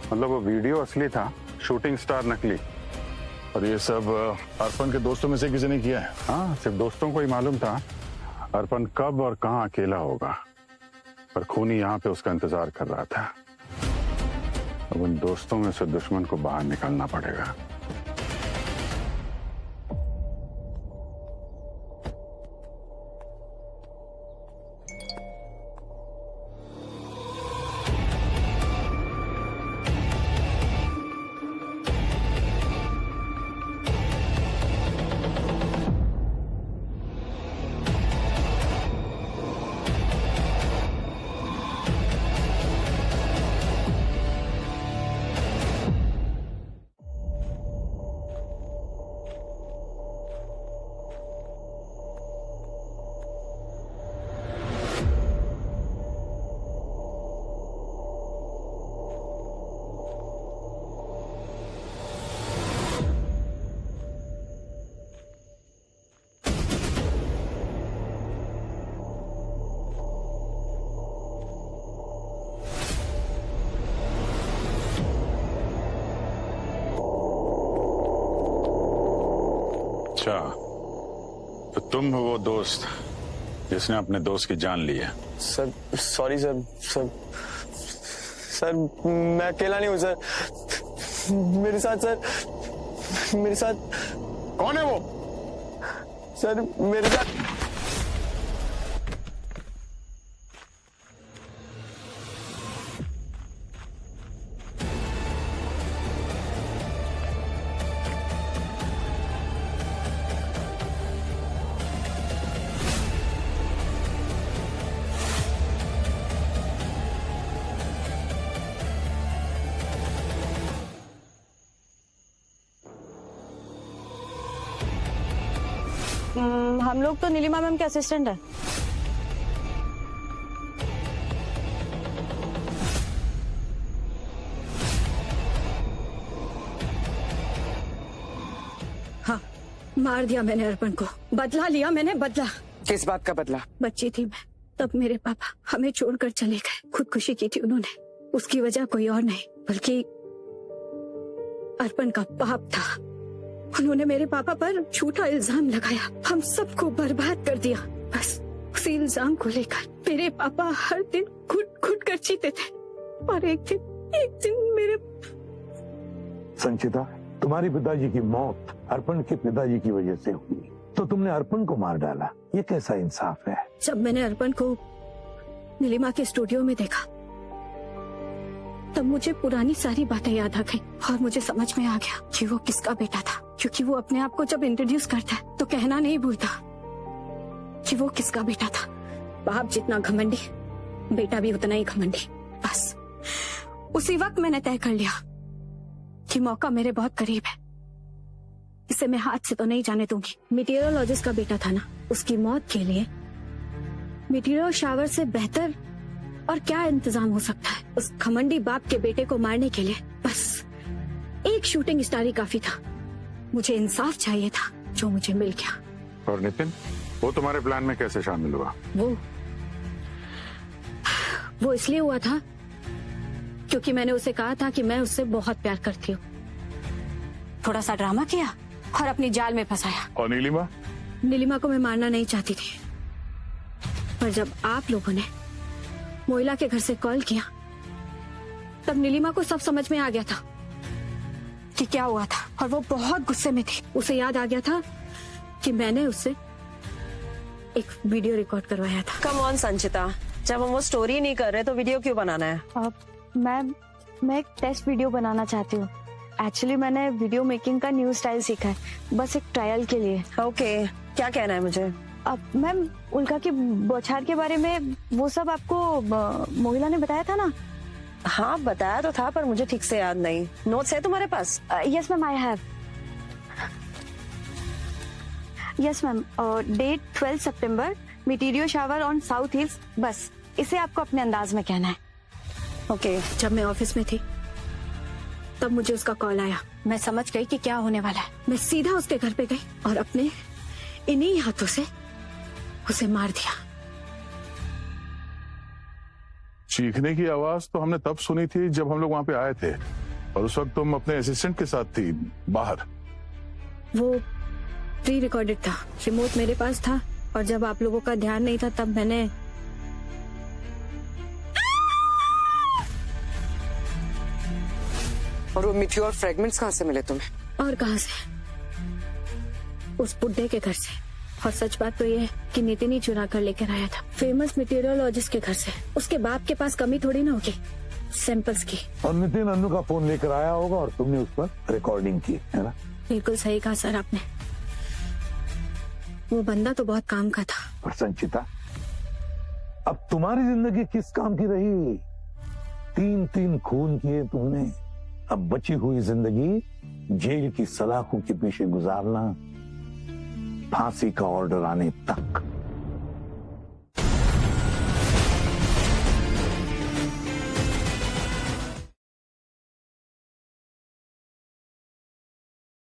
मतलब वो वीडियो असली था, शूटिंग स्टार नकली, और ये सब अर्पण के दोस्तों में से किसी ने किया है। हाँ, सिर्फ दोस्तों को ही मालूम था अर्पण कब और कहाँ अकेला होगा, पर खूनी यहाँ पे उसका इंतजार कर रहा था। अब उन दोस्तों में से दुश्मन को बाहर निकालना पड़ेगा। अच्छा, तो तुम हो वो दोस्त जिसने अपने दोस्त की जान ली है? सर सॉरी सर मैं अकेला नहीं हूँ सर। मेरे साथ कौन है वो? सर मेरे साथ हम लोग तो नीलिमा मैम के असिस्टेंट है। हाँ, मार दिया मैंने अर्पण को, बदला लिया मैंने, बदला। किस बात का बदला? बच्ची थी मैं तब, मेरे पापा हमें छोड़कर चले गए। खुदकुशी की थी उन्होंने, उसकी वजह कोई और नहीं बल्कि अर्पण का पाप था। उन्होंने मेरे पापा पर झूठा इल्जाम लगाया, हम सबको बर्बाद कर दिया। बस उसी इल्जाम को लेकर मेरे पापा हर दिन घुट कर जीते थे, और एक दिन मेरे संचिता, तुम्हारी पिताजी की मौत अर्पण के पिताजी की वजह से हुई, तो तुमने अर्पण को मार डाला। ये कैसा इंसाफ है? जब मैंने अर्पण को नीलिमा के स्टूडियो में देखा तब मुझे पुरानी सारी बातें याद आ गई, और मुझे समझ में आ गया कि वो किसका बेटा था। क्योंकि वो अपने आप को जब इंट्रोड्यूस करता है तो कहना नहीं भूलता कि वो किसका बेटा था। बाप जितना घमंडी, बेटा भी उतना ही घमंडी। बस उसी वक्त मैंने तय कर लिया कि मौका मेरे बहुत करीब है, इसे मैं हाथ से तो नहीं जाने दूंगी। मीटियोरोलॉजिस्ट का बेटा था ना, उसकी मौत के लिए मीटियोर शावर से बेहतर और क्या इंतजाम हो सकता है उस घमंडी बाप के बेटे को मारने के लिए। बस एक शूटिंग स्टार ही काफी था। मुझे इंसाफ चाहिए था, जो मुझे मिल गया। और नितिन, वो तुम्हारे प्लान में कैसे शामिल हुआ? वो इसलिए हुआ था क्योंकि मैंने उसे कहा था कि मैं उससे बहुत प्यार करती हूँ। थोड़ा सा ड्रामा किया और अपनी जाल में फंसाया। और नीलिमा? नीलिमा को मैं मारना नहीं चाहती थी, पर जब आप लोगों ने मोहिला के घर से कॉल किया तब नीलिमा को सब समझ में आ गया था कि क्या हुआ था, और वो बहुत गुस्से में थी। उसे याद आ गया था कि मैंने उससे एक वीडियो रिकॉर्ड करवाया था। कम ऑन संचिता, जब हम वो स्टोरी नहीं कर रहे तो वीडियो क्यों बनाना है? मैं एक टेस्ट वीडियो बनाना चाहती हूँ। एक्चुअली मैंने वीडियो मेकिंग का न्यू स्टाइल सीखा है, बस एक ट्रायल के लिए। ओके, क्या कहना है मुझे? अब मैम, उल्का की बौछार के बारे में वो सब आपको मोहिला ने बताया था ना? हाँ बताया तो था, पर मुझे ठीक से याद नहीं। नोट्स है तुम्हारे पास? Yes ma'am, I have. Yes ma'am, date 12 सितंबर, material shower on South Hills. बस इसे आपको अपने अंदाज में कहना है। ओके। जब मैं ऑफिस में थी तब मुझे उसका कॉल आया। मैं समझ गई कि क्या होने वाला है। मैं सीधा उसके घर पे गई और अपने इन्हीं हाथों से उसे मार दिया। चीखने की आवाज तो हमने तब सुनी थी जब हम लोग वहां पे आए थे, और उस वक्त तुम अपने असिस्टेंट के साथ थी बाहर। वो प्री रिकॉर्डेड था, रिमोट मेरे पास था, और जब आप लोगों का ध्यान नहीं था तब मैंने और वो मिट्टी और फ्रेगमेंट्स कहाँ से मिले तुम्हें? और कहाँ से? उस बुड्ढे के घर से। और सच बात तो ये है कि नितिन ही चुरा कर लेकर आया था, फेमस मीटेरियोलॉजिस्ट के घर से। उसके बाप के पास कमी थोड़ी ना होगी सैंपल्स की। और नितिन अन्नू का फोन लेकर आया होगा और तुमने उस पर रिकॉर्डिंग की, है ना? बिल्कुल सही कहा सर आपने। वो बंदा तो बहुत काम का था। और संचिता, अब तुम्हारी जिंदगी किस काम की रही? 3 खून किए तुमने। अब बची हुई जिंदगी जेल की सलाखों के पीछे गुजारना, फांसी का ऑर्डर आने तक।